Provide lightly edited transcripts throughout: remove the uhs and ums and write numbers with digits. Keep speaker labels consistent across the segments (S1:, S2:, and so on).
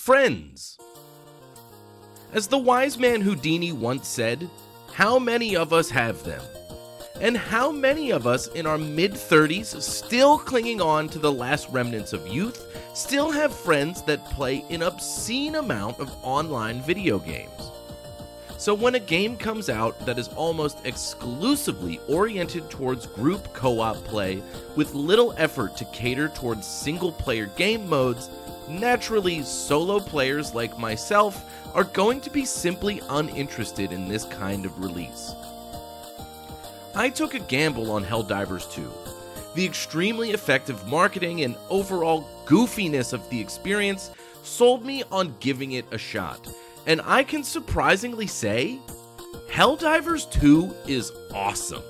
S1: friends. As the wise man Houdini once said, how many of us have them? And how many of us in our mid-30s, still clinging on to the last remnants of youth, still have friends that play an obscene amount of online video games? So when a game comes out that is almost exclusively oriented towards group co-op play with little effort to cater towards single-player game modes, naturally solo players like myself are going to be simply uninterested in this kind of release. I took a gamble on Helldivers 2. The extremely effective marketing and overall goofiness of the experience sold me on giving it a shot, and I can surprisingly say, Helldivers 2 is awesome.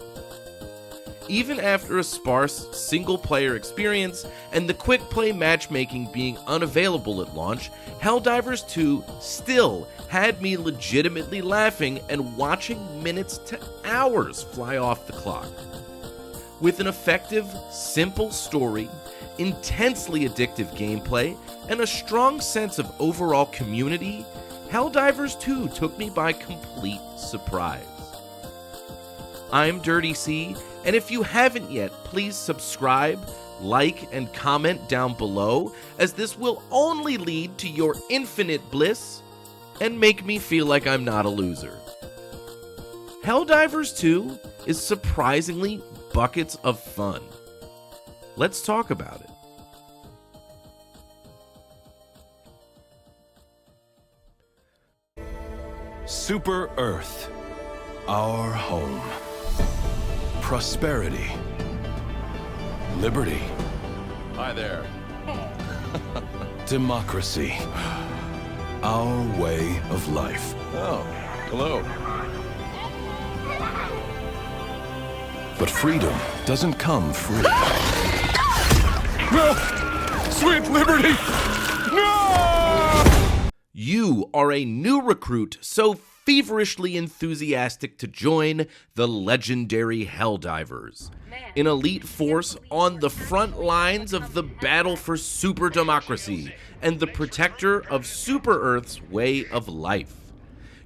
S1: Even after a sparse single-player experience and the quick-play matchmaking being unavailable at launch, Helldivers 2 still had me legitimately laughing and watching minutes to hours fly off the clock. With an effective, simple story, intensely addictive gameplay, and a strong sense of overall community, Helldivers 2 took me by complete surprise. I'm Dirty C, and if you haven't yet, please subscribe, like, and comment down below, as this will only lead to your infinite bliss and make me feel like I'm not a loser. Helldivers 2 is surprisingly buckets of fun. Let's talk about it.
S2: Super Earth, our home. Prosperity. Liberty.
S3: Hi there.
S2: Democracy. Our way of life.
S3: Oh, hello.
S2: But freedom doesn't come free.
S3: No! Sweet liberty! No!
S1: You are a new recruit so feverishly enthusiastic to join the legendary Helldivers, an elite force on the front lines of the battle for super democracy and the protector of Super Earth's way of life.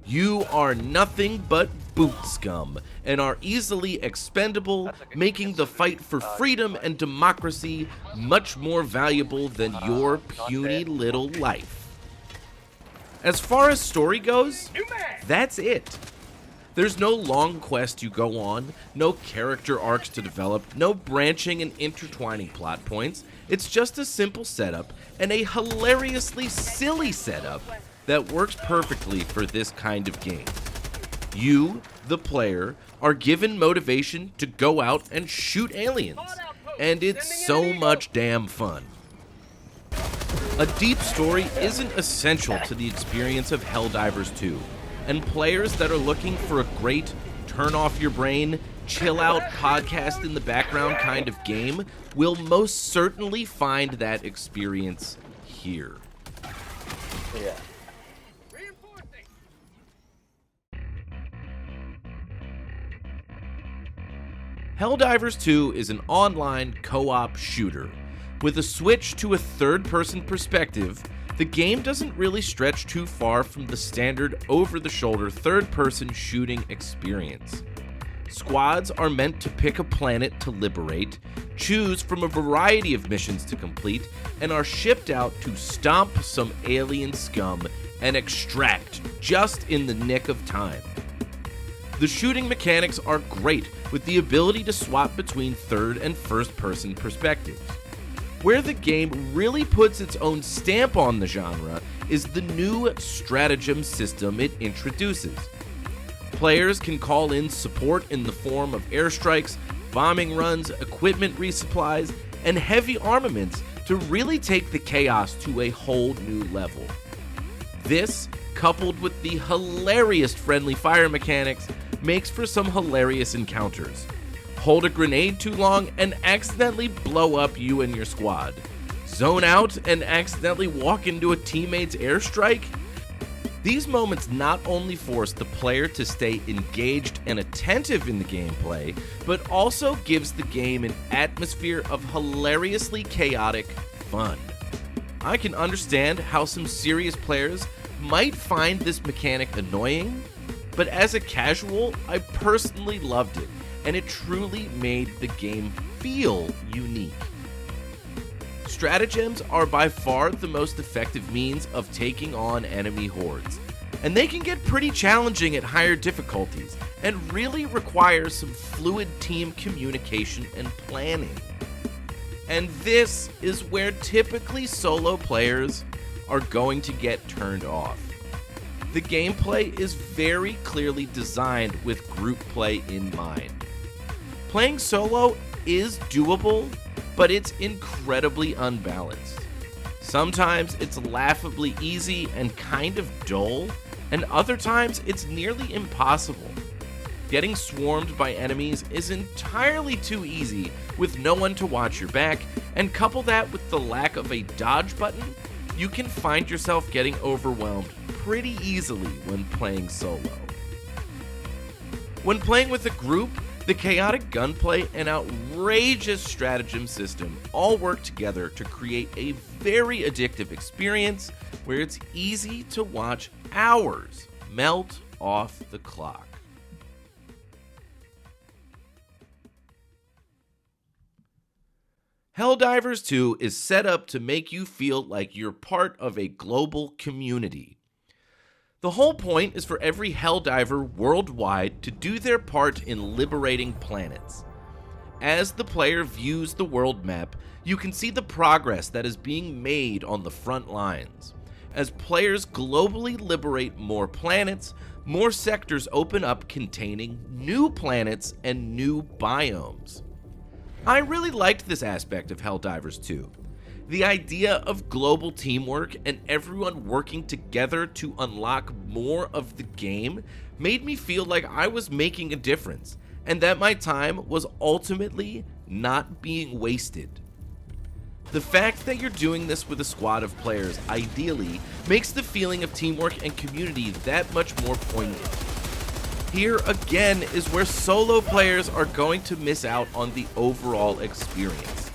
S1: You are nothing but boot scum and are easily expendable, making the fight for freedom and democracy much more valuable than your puny little life. As far as story goes, that's it. There's no long quest you go on, no character arcs to develop, no branching and intertwining plot points. It's just a simple setup and a hilariously silly setup that works perfectly for this kind of game. You, the player, are given motivation to go out and shoot aliens, and it's so much damn fun. A deep story isn't essential to the experience of Helldivers 2, and players that are looking for a great turn-off-your-brain, chill-out podcast in the background kind of game will most certainly find that experience here.
S4: Yeah.
S1: Helldivers 2 is an online co-op shooter. With a switch to a third-person perspective, the game doesn't really stretch too far from the standard over-the-shoulder third-person shooting experience. Squads are meant to pick a planet to liberate, choose from a variety of missions to complete, and are shipped out to stomp some alien scum and extract just in the nick of time. The shooting mechanics are great, with the ability to swap between third and first-person perspectives. Where the game really puts its own stamp on the genre is the new stratagem system it introduces. Players can call in support in the form of airstrikes, bombing runs, equipment resupplies, and heavy armaments to really take the chaos to a whole new level. This, coupled with the hilarious friendly fire mechanics, makes for some hilarious encounters. Hold a grenade too long and accidentally blow up you and your squad. Zone out and accidentally walk into a teammate's airstrike? These moments not only force the player to stay engaged and attentive in the gameplay, but also gives the game an atmosphere of hilariously chaotic fun. I can understand how some serious players might find this mechanic annoying, but as a casual, I personally loved it, and it truly made the game feel unique. Stratagems are by far the most effective means of taking on enemy hordes, and they can get pretty challenging at higher difficulties and really require some fluid team communication and planning. And this is where typically solo players are going to get turned off. The gameplay is very clearly designed with group play in mind. Playing solo is doable, but it's incredibly unbalanced. Sometimes it's laughably easy and kind of dull, and other times it's nearly impossible. Getting swarmed by enemies is entirely too easy with no one to watch your back, and couple that with the lack of a dodge button, you can find yourself getting overwhelmed pretty easily when playing solo. When playing with a group, the chaotic gunplay and outrageous stratagem system all work together to create a very addictive experience where it's easy to watch hours melt off the clock. Helldivers 2 is set up to make you feel like you're part of a global community. The whole point is for every Helldiver worldwide to do their part in liberating planets. As the player views the world map, you can see the progress that is being made on the front lines. As players globally liberate more planets, more sectors open up containing new planets and new biomes. I really liked this aspect of Helldivers 2. The idea of global teamwork and everyone working together to unlock more of the game made me feel like I was making a difference, and that my time was ultimately not being wasted. The fact that you're doing this with a squad of players ideally makes the feeling of teamwork and community that much more poignant. Here again is where solo players are going to miss out on the overall experience.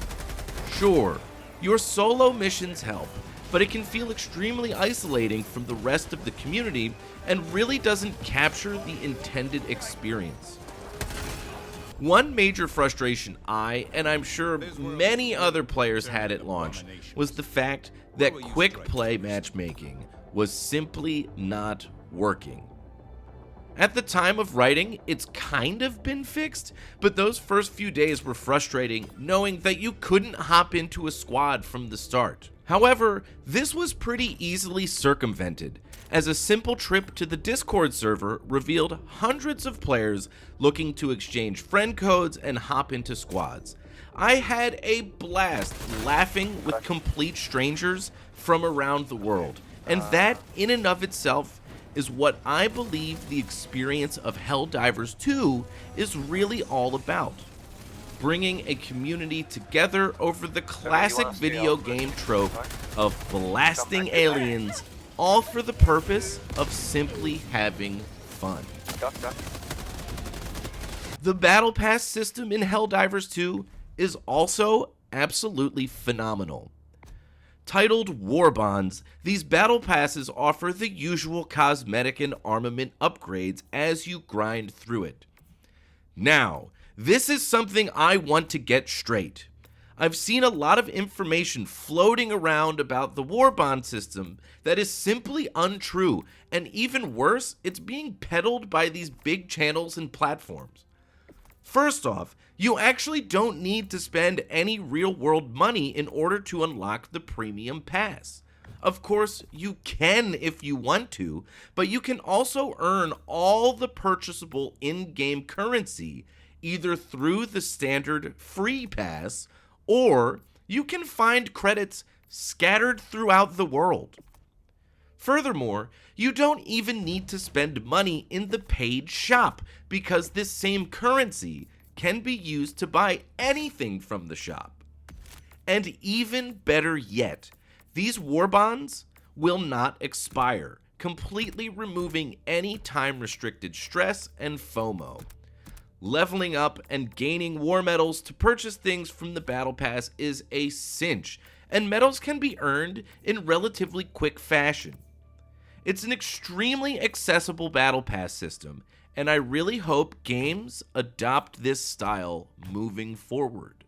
S1: Sure, your solo missions help, but it can feel extremely isolating from the rest of the community and really doesn't capture the intended experience. One major frustration I, and I'm sure many other players had at launch, was the fact that quick play matchmaking was simply not working. At the time of writing, it's kind of been fixed, but those first few days were frustrating knowing that you couldn't hop into a squad from the start. However, this was pretty easily circumvented, as a simple trip to the Discord server revealed hundreds of players looking to exchange friend codes and hop into squads. I had a blast laughing with complete strangers from around the world, and that in and of itself is what I believe the experience of Helldivers 2 is really all about. Bringing a community together over the classic video game trope of blasting aliens, all for the purpose of simply having fun. The Battle Pass system in Helldivers 2 is also absolutely phenomenal. Titled War Bonds, these battle passes offer the usual cosmetic and armament upgrades as you grind through it. Now, this is something I want to get straight. I've seen a lot of information floating around about the War Bond system that is simply untrue, and even worse, it's being peddled by these big channels and platforms. First off, you actually don't need to spend any real-world money in order to unlock the premium pass. Of course, you can if you want to, but you can also earn all the purchasable in-game currency either through the standard free pass, or you can find credits scattered throughout the world. Furthermore, you don't even need to spend money in the paid shop, because this same currency can be used to buy anything from the shop. And even better yet, these war bonds will not expire, completely removing any time-restricted stress and FOMO. Leveling up and gaining war medals to purchase things from the Battle Pass is a cinch, and medals can be earned in relatively quick fashion. It's an extremely accessible battle pass system, and I really hope games adopt this style moving forward.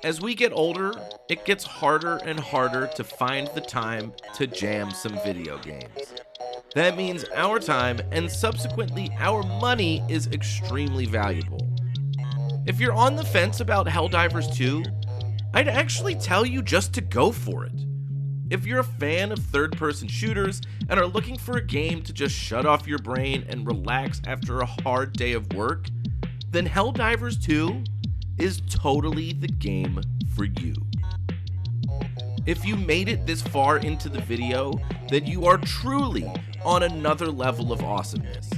S1: As we get older, it gets harder and harder to find the time to jam some video games. That means our time and subsequently our money is extremely valuable. If you're on the fence about Helldivers 2, I'd actually tell you just to go for it. If you're a fan of third-person shooters and are looking for a game to just shut off your brain and relax after a hard day of work, then Helldivers 2 is totally the game for you. If you made it this far into the video, then you are truly on another level of awesomeness.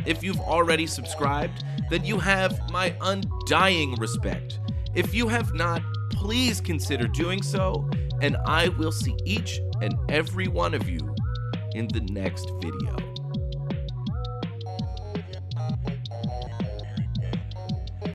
S1: If you've already subscribed, then you have my undying respect. If you have not, please consider doing so, and I will see each and every one of you in the next video.